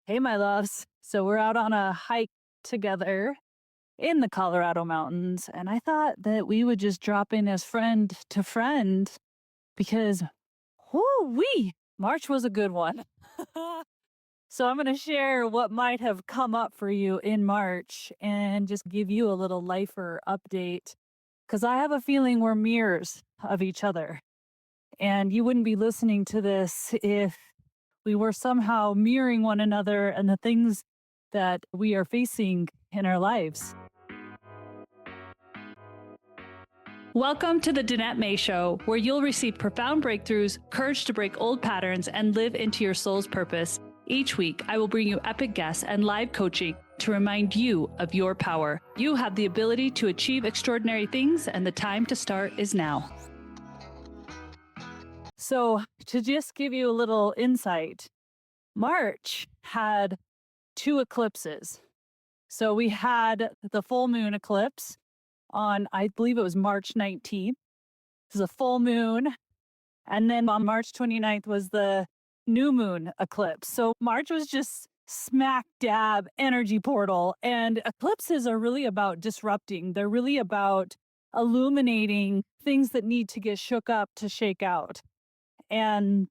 Hey, my loves. So we're out on a hike together in the Colorado mountains, and I thought that we would just drop in as friend to friend because, whoo-wee, March was a good one. So I'm going to share what might have come up for you in March and just give you a little lifer update because I have a feeling we're mirrors of each other. And you wouldn't be listening to this if we were somehow mirroring one another and the things that we are facing in our lives. Welcome to the Danette May Show, where you'll receive profound breakthroughs, courage to break old patterns, and live into your soul's purpose. Each week, I will bring you epic guests and live coaching to remind you of your power. You have the ability to achieve extraordinary things, and the time to start is now. So, to just give you a little insight, March had two eclipses. So we had the full moon eclipse on, I believe it was March 19th. It was a full moon. And then on March 29th was the new moon eclipse. So March was just smack dab energy portal. And eclipses are really about disrupting, they're really about illuminating things that need to get shook up to shake out. And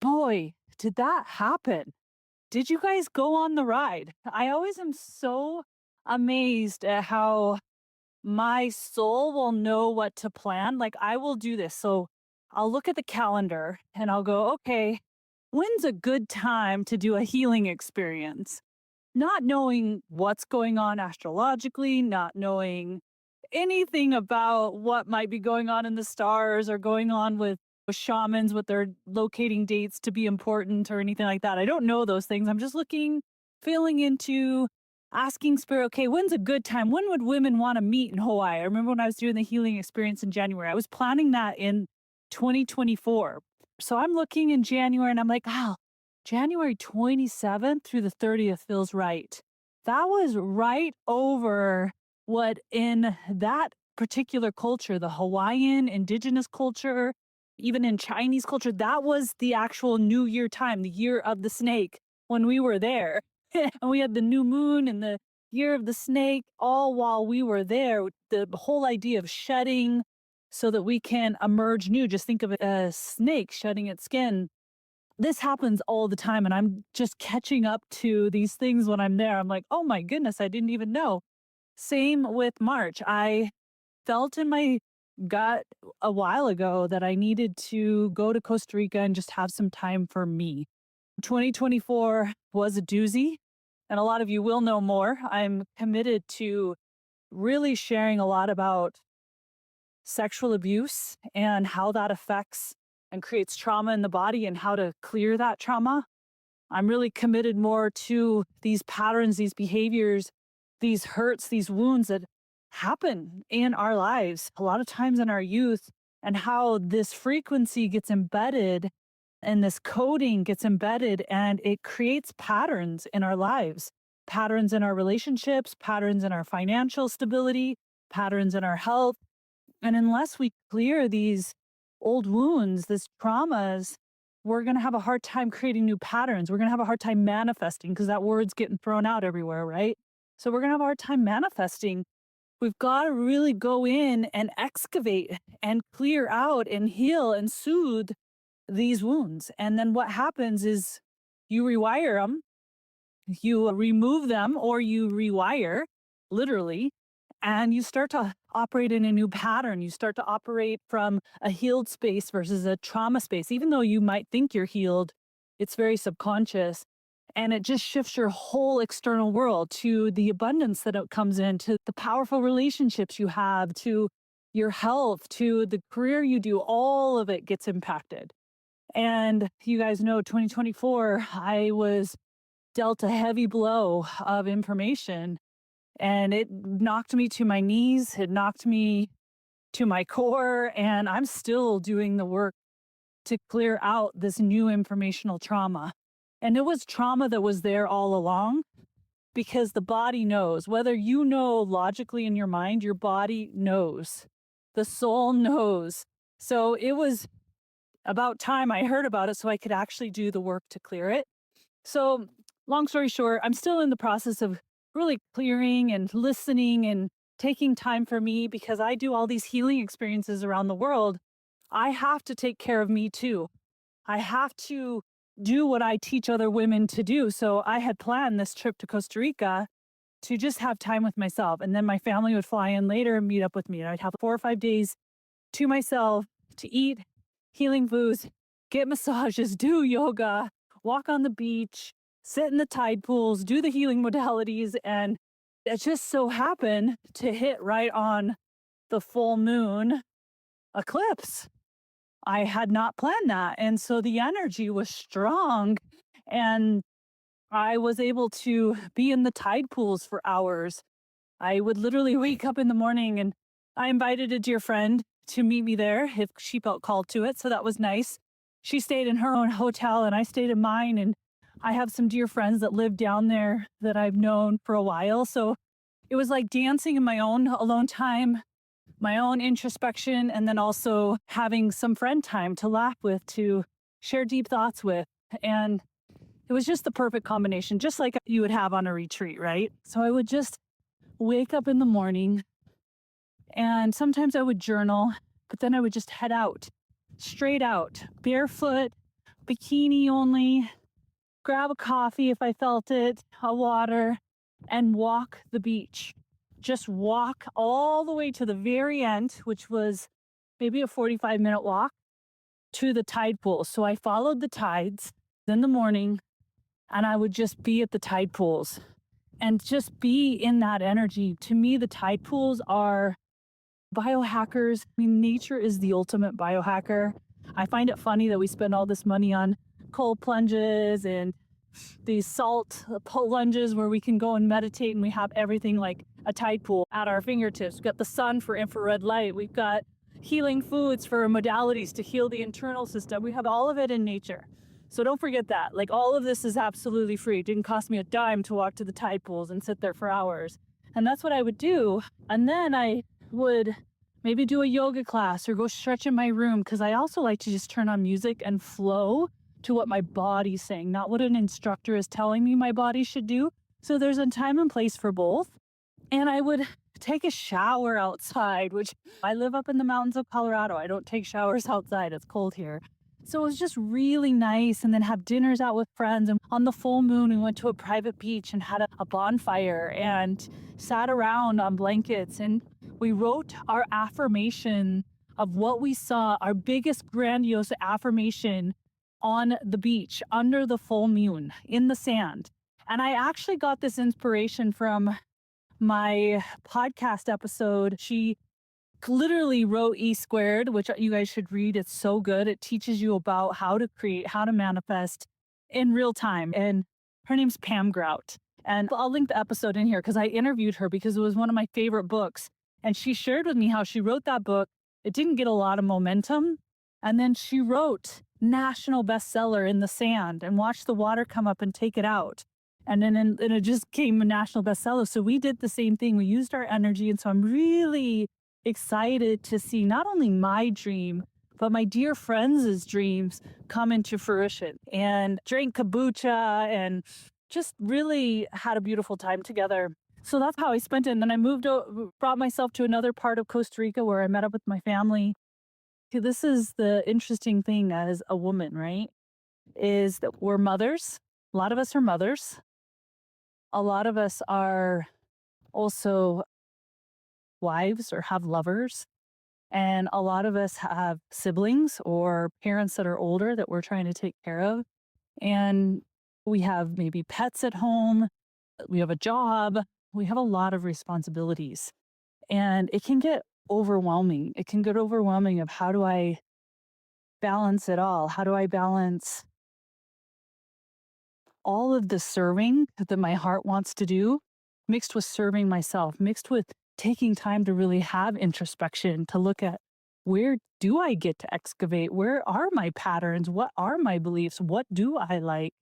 boy, did that happen. Did you guys go on the ride? I always am so amazed at how my soul will know what to plan. Like, I will do this. So I'll look at the calendar and I'll go, okay, when's a good time to do a healing experience? Not knowing what's going on astrologically, not knowing anything about what might be going on in the stars or going on with shamans, with their locating dates to be important or anything like that. I don't know those things. I'm just looking, feeling into asking spirit, okay, when's a good time? When would women want to meet in Hawaii? I remember when I was doing the healing experience in January, I was planning that in 2024. So I'm looking in January and I'm like, oh, January 27th through the 30th feels right. That was right over what in that particular culture, the Hawaiian indigenous culture, even in Chinese culture, that was the actual New Year time, the year of the snake when we were there. And we had the new moon and the year of the snake all while we were there. The whole idea of shedding so that we can emerge new. Just think of it as a snake shedding its skin. This happens all the time. And I'm just catching up to these things when I'm there. I'm like, oh my goodness, I didn't even know. Same with March. I felt in my gut a while ago that I needed to go to Costa Rica and just have some time for me. 2024 was a doozy, and a lot of you will know more. I'm committed to really sharing a lot about sexual abuse and how that affects and creates trauma in the body and how to clear that trauma. I'm really committed more to these patterns, these behaviors, these hurts, these wounds that happen in our lives, a lot of times in our youth, and how this frequency gets embedded and this coding gets embedded and it creates patterns in our lives, patterns in our relationships, patterns in our financial stability, patterns in our health. And unless we clear these old wounds, these traumas, we're going to have a hard time creating new patterns. We're going to have a hard time manifesting because that word's getting thrown out everywhere, right? So we're going to have a hard time manifesting. We've got to really go in and excavate and clear out and heal and soothe these wounds. And then what happens is you rewire them, you remove them, or you rewire literally, and you start to operate in a new pattern. You start to operate from a healed space versus a trauma space. Even though you might think you're healed, it's very subconscious. And it just shifts your whole external world to the abundance that it comes in, to the powerful relationships you have, to your health, to the career you do. All of it gets impacted. And you guys know 2024, I was dealt a heavy blow of information and it knocked me to my knees. It knocked me to my core. And I'm still doing the work to clear out this new informational trauma. And it was trauma that was there all along because the body knows, whether you know logically in your mind, your body knows, the soul knows. So it was about time I heard about it so I could actually do the work to clear it. So long story short, I'm still in the process of really clearing and listening and taking time for me because I do all these healing experiences around the world. I have to take care of me too. I have to do what I teach other women to do. So I had planned this trip to Costa Rica to just have time with myself. And then my family would fly in later and meet up with me. And I'd have 4 or 5 days to myself to eat healing foods, get massages, do yoga, walk on the beach, sit in the tide pools, do the healing modalities. And it just so happened to hit right on the full moon eclipse. I had not planned that. And so the energy was strong. And I was able to be in the tide pools for hours. I would literally wake up in the morning and I invited a dear friend to meet me there if she felt called to it. So that was nice. She stayed in her own hotel and I stayed in mine. And I have some dear friends that live down there that I've known for a while. So it was like dancing in my own alone time, my own introspection, and then also having some friend time to laugh with, to share deep thoughts with. And it was just the perfect combination, just like you would have on a retreat, right? So I would just wake up in the morning and sometimes I would journal, but then I would just head out, straight out, barefoot, bikini only, grab a coffee if I felt it, a water, and walk the beach. Just walk all the way to the very end, which was maybe a 45-minute walk to the tide pool. So I followed the tides in the morning and I would just be at the tide pools and just be in that energy. To me, the tide pools are biohackers. I mean, nature is the ultimate biohacker. I find it funny that we spend all this money on cold plunges and these salt plunges where we can go and meditate and we have everything like a tide pool at our fingertips. We've got the sun for infrared light. We've got healing foods for modalities to heal the internal system. We have all of it in nature. So don't forget that. Like all of this is absolutely free. It didn't cost me a dime to walk to the tide pools and sit there for hours. And that's what I would do. And then I would maybe do a yoga class or go stretch in my room because I also like to just turn on music and flow to what my body's saying, not what an instructor is telling me my body should do. So there's a time and place for both. And I would take a shower outside, which I live up in the mountains of Colorado. I don't take showers outside. It's cold here. So it was just really nice. And then have dinners out with friends. And on the full moon, we went to a private beach and had a bonfire and sat around on blankets. And we wrote our affirmation of what we saw, our biggest grandiose affirmation on the beach under the full moon in the sand. And I actually got this inspiration from my podcast episode. She literally wrote E Squared, which you guys should read. It's so good. It teaches you about how to create, how to manifest in real time. And her name's Pam Grout. And I'll link the episode in here because I interviewed her because it was one of my favorite books. And she shared with me how she wrote that book. It didn't get a lot of momentum. And then she wrote national bestseller in the sand and watched the water come up and take it out. And then and it just came a national bestseller. So we did the same thing. We used our energy. And so I'm really excited to see not only my dream, but my dear friends' dreams come into fruition, and drank kombucha and just really had a beautiful time together. So that's how I spent it. And then I brought myself to another part of Costa Rica where I met up with my family. This is the interesting thing as a woman, right? Is that we're mothers. A lot of us are mothers. A lot of us are also wives or have lovers. And a lot of us have siblings or parents that are older that we're trying to take care of. And we have maybe pets at home. We have a job. We have a lot of responsibilities. And it can get overwhelming. It can get overwhelming of how do I balance it all? How do I balance all of the serving that my heart wants to do, mixed with serving myself, mixed with taking time to really have introspection, to look at where do I get to excavate? Where are my patterns? What are my beliefs? What do I like?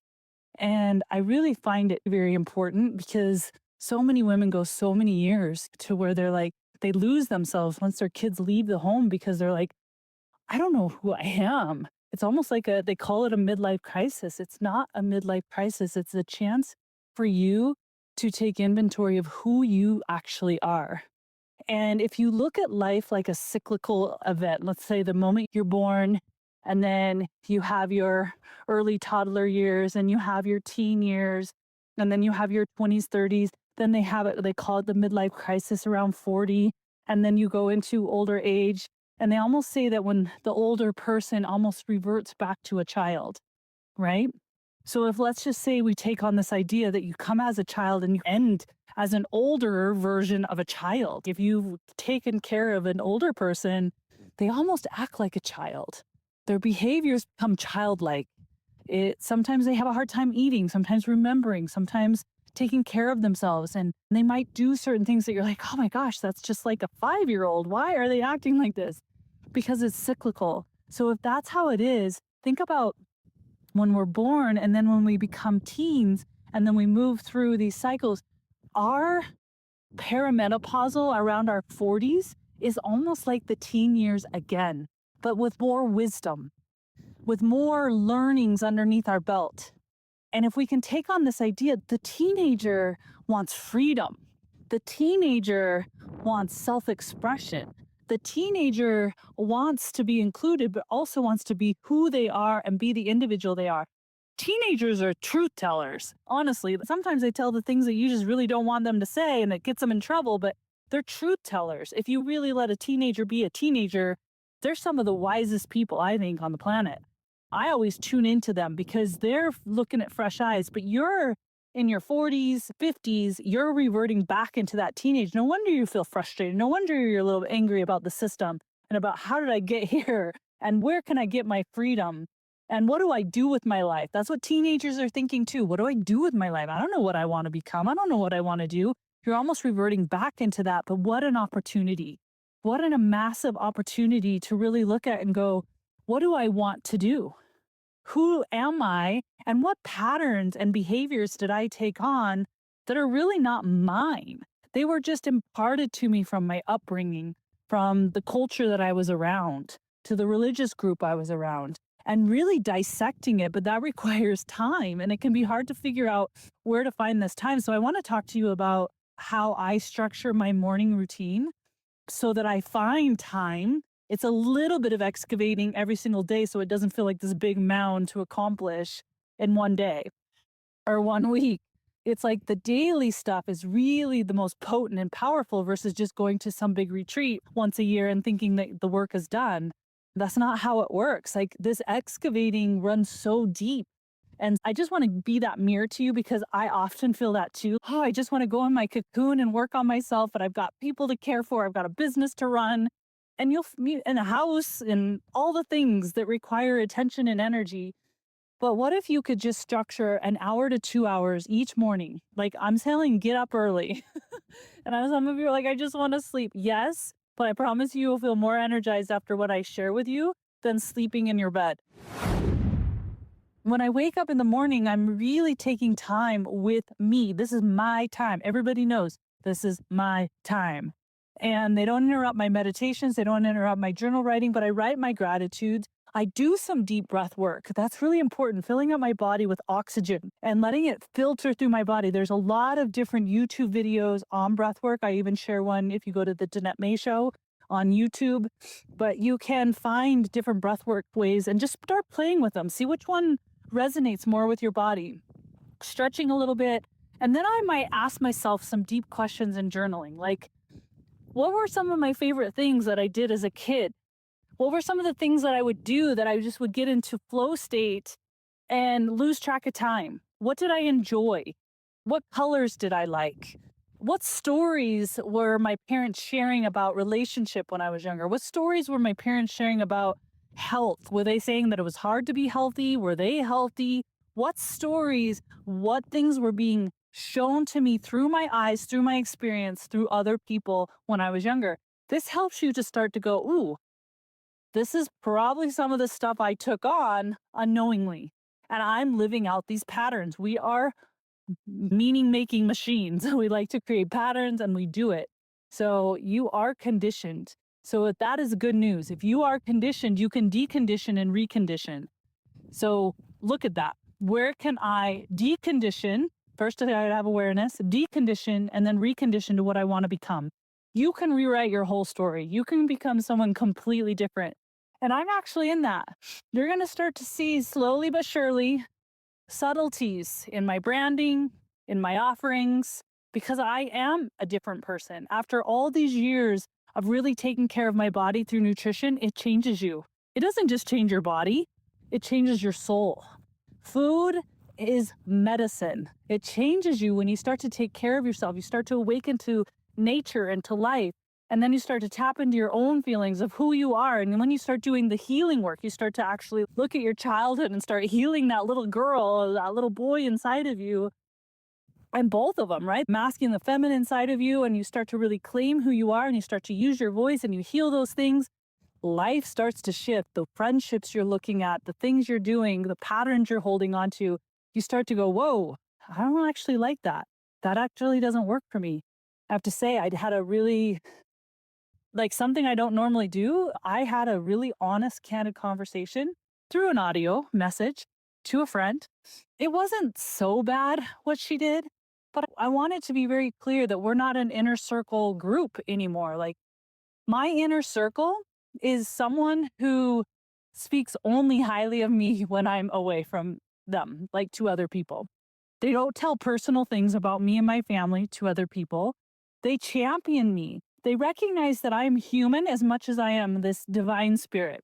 And I really find it very important because so many women go so many years to where they're like, they lose themselves once their kids leave the home because they're like, I don't know who I am. It's almost like they call it a midlife crisis. It's not a midlife crisis. It's a chance for you to take inventory of who you actually are. And if you look at life like a cyclical event, let's say the moment you're born, and then you have your early toddler years, and you have your teen years, and then you have your 20s, 30s, then they call it the midlife crisis around 40. And then you go into older age. And they almost say that when the older person almost reverts back to a child, right? So if let's just say we take on this idea that you come as a child and you end as an older version of a child. If you've taken care of an older person, they almost act like a child. Their behaviors become childlike. Sometimes they have a hard time eating, sometimes remembering, sometimes taking care of themselves. And they might do certain things that you're like, oh my gosh, that's just like a 5-year-old. Why are they acting like this? Because it's cyclical. So if that's how it is, think about when we're born and then when we become teens and then we move through these cycles. Our perimenopausal around our 40s is almost like the teen years again, but with more wisdom, with more learnings underneath our belt. And if we can take on this idea, the teenager wants freedom. The teenager wants self-expression. The teenager wants to be included, but also wants to be who they are and be the individual they are. Teenagers are truth tellers. Honestly, sometimes they tell the things that you just really don't want them to say and it gets them in trouble, but they're truth tellers. If you really let a teenager be a teenager, they're some of the wisest people, I think, on the planet. I always tune into them because they're looking at fresh eyes, but you're in your 40s, 50s, you're reverting back into that teenage. No wonder you feel frustrated. No wonder you're a little angry about the system and about how did I get here and where can I get my freedom and what do I do with my life? That's what teenagers are thinking too. What do I do with my life? I don't know what I want to become. I don't know what I want to do. You're almost reverting back into that, but what an opportunity. What a massive opportunity to really look at and go, what do I want to do? Who am I? And what patterns and behaviors did I take on that are really not mine? They were just imparted to me from my upbringing, from the culture that I was around, to the religious group I was around, and really dissecting it. But that requires time, and it can be hard to figure out where to find this time. So I want to talk to you about how I structure my morning routine so that I find time. It's a little bit of excavating every single day so it doesn't feel like this big mound to accomplish in one day or 1 week. It's like the daily stuff is really the most potent and powerful versus just going to some big retreat once a year and thinking that the work is done. That's not how it works. Like this excavating runs so deep. And I just want to be that mirror to you because I often feel that too. Oh, I just want to go in my cocoon and work on myself, but I've got people to care for. I've got a business to run. And you'll meet in a house and all the things that require attention and energy. But what if you could just structure an hour to 2 hours each morning? Like I'm saying, get up early. And I know some of you are like, I just want to sleep. Yes, but I promise you will feel more energized after what I share with you than sleeping in your bed. When I wake up in the morning, I'm really taking time with me. This is my time. Everybody knows this is my time. And they don't interrupt my meditations. They don't interrupt my journal writing, but I write my gratitudes. I do some deep breath work. That's really important, filling up my body with oxygen and letting it filter through my body. There's a lot of different YouTube videos on breath work. I even share one if you go to the Danette May Show on YouTube, but you can find different breathwork ways and just start playing with them. See which one resonates more with your body. Stretching a little bit. And then I might ask myself some deep questions in journaling, like, what were some of my favorite things that I did as a kid? What were some of the things that I would do that I just would get into flow state and lose track of time? What did I enjoy? What colors did I like? What stories were my parents sharing about relationship when I was younger? What stories were my parents sharing about health? Were they saying that it was hard to be healthy? Were they healthy? What stories, what things were being shown to me through my eyes, through my experience, through other people when I was younger? This helps you to start to go, ooh, this is probably some of the stuff I took on unknowingly. And I'm living out these patterns. We are meaning making machines. We like to create patterns and we do it. So you are conditioned So that is good news. If you are conditioned, you can decondition and recondition. So look at that. Where can I decondition? First, I have awareness, decondition, and then recondition to what I want to become. You can rewrite your whole story. You can become someone completely different. And I'm actually in that. You're going to start to see slowly but surely subtleties in my branding, in my offerings, because I am a different person. After all these years of really taking care of my body through nutrition, it changes you. It doesn't just change your body, it changes your soul. Food is medicine. It changes you when you start to take care of yourself. You start to awaken to nature and to life. And then you start to tap into your own feelings of who you are. And when you start doing the healing work, you start to actually look at your childhood and start healing that little girl or that little boy inside of you. And both of them, right? Masculine, the feminine side of you. And you start to really claim who you are and you start to use your voice and you heal those things. Life starts to shift. The friendships you're looking at, the things you're doing, the patterns you're holding on to, you start to go, whoa, I don't actually like that. That actually doesn't work for me. I have to say, I had a really like something I don't normally do. I had a really honest, candid conversation through an audio message to a friend. It wasn't so bad what she did, but I wanted to be very clear that we're not an inner circle group anymore. Like my inner circle is someone who speaks only highly of me when I'm away from them, like to other people. They don't tell personal things about me and my family to other people. They champion me. They recognize that I'm human as much as I am this divine spirit.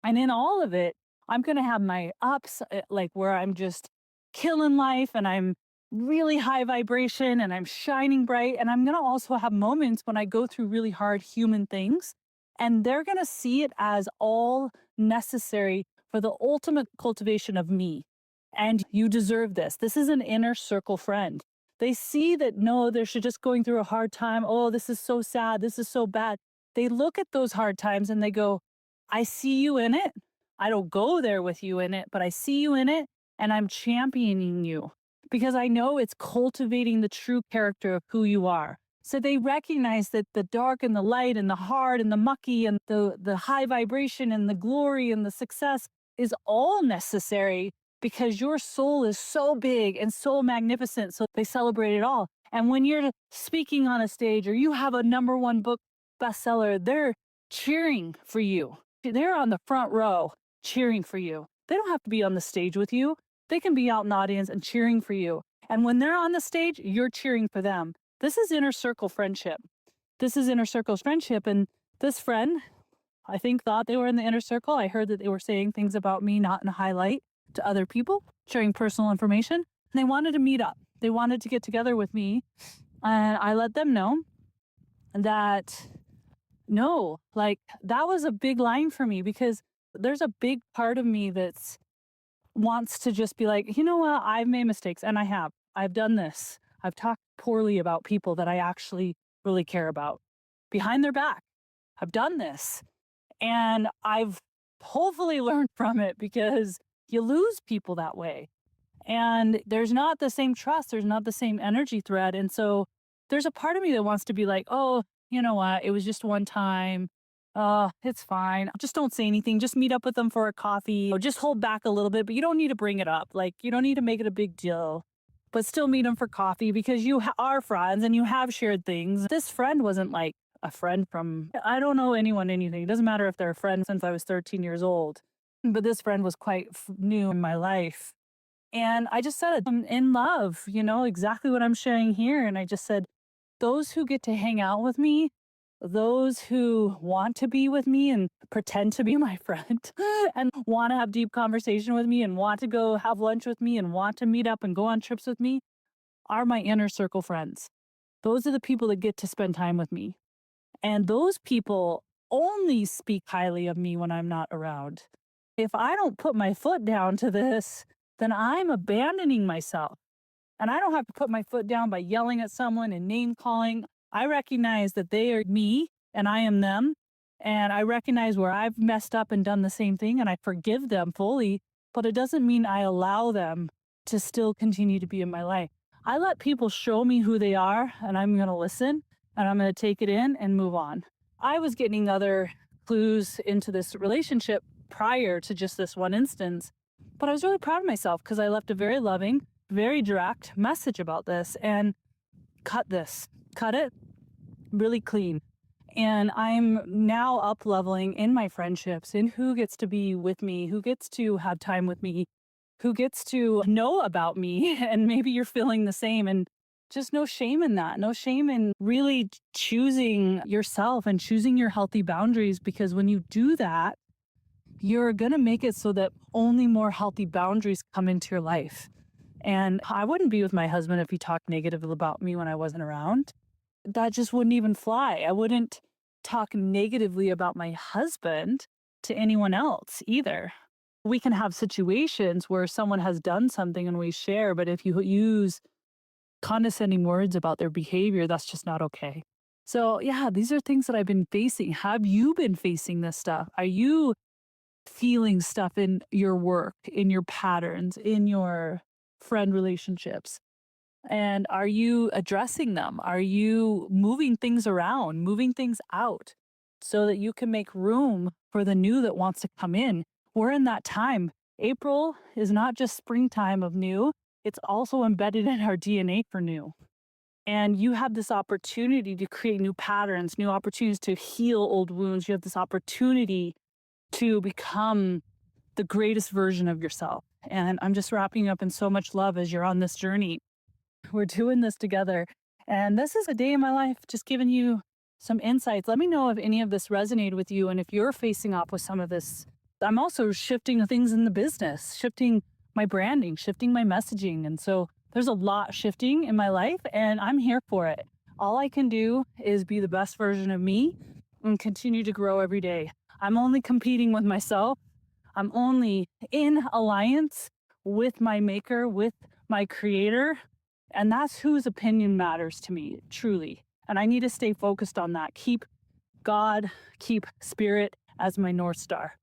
And in all of it, I'm going to have my ups, like where I'm just killing life and I'm really high vibration and I'm shining bright. And I'm going to also have moments when I go through really hard human things. And they're going to see it as all necessary for the ultimate cultivation of me. And you deserve this. This is an inner circle friend. They see that no, they're just going through a hard time. Oh, this is so sad. This is so bad. They look at those hard times and they go, I see you in it. I don't go there with you in it, but I see you in it and I'm championing you because I know it's cultivating the true character of who you are. So they recognize that the dark and the light and the hard and the mucky and the high vibration and the glory and the success is all necessary because your soul is so big and so magnificent. So they celebrate it all. And when you're speaking on a stage or you have a #1 book bestseller, they're cheering for you. They're on the front row cheering for you. They don't have to be on the stage with you. They can be out in the audience and cheering for you. And when they're on the stage, you're cheering for them. This is inner circle friendship. This is inner circle friendship. And this friend, I think, thought they were in the inner circle. I heard that they were saying things about me not in a highlight to other people, sharing personal information. And they wanted to meet up. They wanted to get together with me. And I let them know that no, like that was a big line for me because there's a big part of me that's wants to just be like, you know what, I've made mistakes and I have. I've done this. I've talked poorly about people that I actually really care about behind their back. I've done this. And I've hopefully learned from it because you lose people that way. And there's not the same trust, there's not the same energy thread. And so there's a part of me that wants to be like, oh, you know what? It was just one time. It's fine. Just don't say anything. Just meet up with them for a coffee or just hold back a little bit, but you don't need to bring it up. Like, you don't need to make it a big deal, but still meet them for coffee because you are friends and you have shared things. This friend wasn't like a friend from, I don't know anyone, anything. It doesn't matter if they're a friend since I was 13 years old, but this friend was quite new in my life. And I just said, I'm in love, exactly what I'm sharing here. And I just said, those who get to hang out with me, those who want to be with me and pretend to be my friend and want to have deep conversation with me and want to go have lunch with me and want to meet up and go on trips with me are my inner circle friends. Those are the people that get to spend time with me. And those people only speak highly of me when I'm not around. If I don't put my foot down to this, then I'm abandoning myself. And I don't have to put my foot down by yelling at someone and name calling. I recognize that they are me and I am them. And I recognize where I've messed up and done the same thing and I forgive them fully. But it doesn't mean I allow them to still continue to be in my life. I let people show me who they are and I'm going to listen and I'm going to take it in and move on. I was getting other clues into this relationship prior to just this one instance. But I was really proud of myself because I left a very loving, very direct message about this and cut it really clean. And I'm now up leveling in my friendships, in who gets to be with me, who gets to have time with me, who gets to know about me. And maybe you're feeling the same. And just no shame in that. No shame in really choosing yourself and choosing your healthy boundaries. Because when you do that, you're going to make it so that only more healthy boundaries come into your life. And I wouldn't be with my husband if he talked negatively about me when I wasn't around. That just wouldn't even fly. I wouldn't talk negatively about my husband to anyone else either. We can have situations where someone has done something and we share, but if you use condescending words about their behavior, that's just not okay. So, yeah, these are things that I've been facing. Have you been facing this stuff? Are you feeling stuff in your work, in your patterns, in your friend relationships? And are you addressing them? Are you moving things around, moving things out so that you can make room for the new that wants to come in? We're in that time. April is not just springtime of new, it's also embedded in our DNA for new. And you have this opportunity to create new patterns, new opportunities to heal old wounds. You have this opportunity to become the greatest version of yourself. And I'm just wrapping you up in so much love as you're on this journey. We're doing this together. And this is a day in my life, just giving you some insights. Let me know if any of this resonated with you and if you're facing off with some of this. I'm also shifting things in the business, shifting my branding, shifting my messaging. And so there's a lot shifting in my life, and I'm here for it. All I can do is be the best version of me and continue to grow every day. I'm only competing with myself. I'm only in alliance with my maker, with my creator. And that's whose opinion matters to me, truly. And I need to stay focused on that. Keep God, keep spirit as my North Star.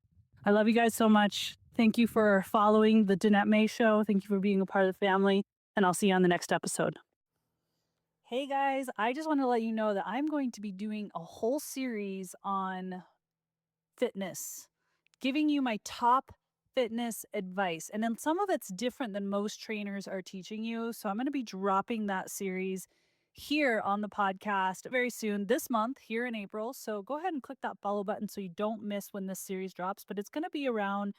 I love you guys so much. Thank you for following the Danette May Show. Thank you for being a part of the family. And I'll see you on the next episode. Hey guys, I just want to let you know that I'm going to be doing a whole series on fitness, giving you my top fitness advice. And then some of it's different than most trainers are teaching you. So I'm going to be dropping that series here on the podcast very soon this month, here in April. So go ahead and click that follow button so you don't miss when this series drops. But it's going to be around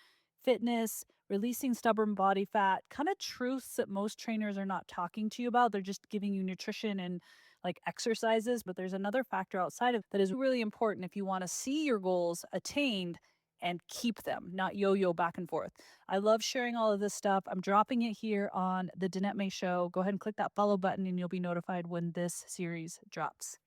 fitness, releasing stubborn body fat, kind of truths that most trainers are not talking to you about. They're just giving you nutrition and like exercises, but there's another factor outside of that is really important if you want to see your goals attained and keep them, not yo-yo back and forth. I love sharing all of this stuff. I'm dropping it here on the Danette May Show. Go ahead and click that follow button and you'll be notified when this series drops.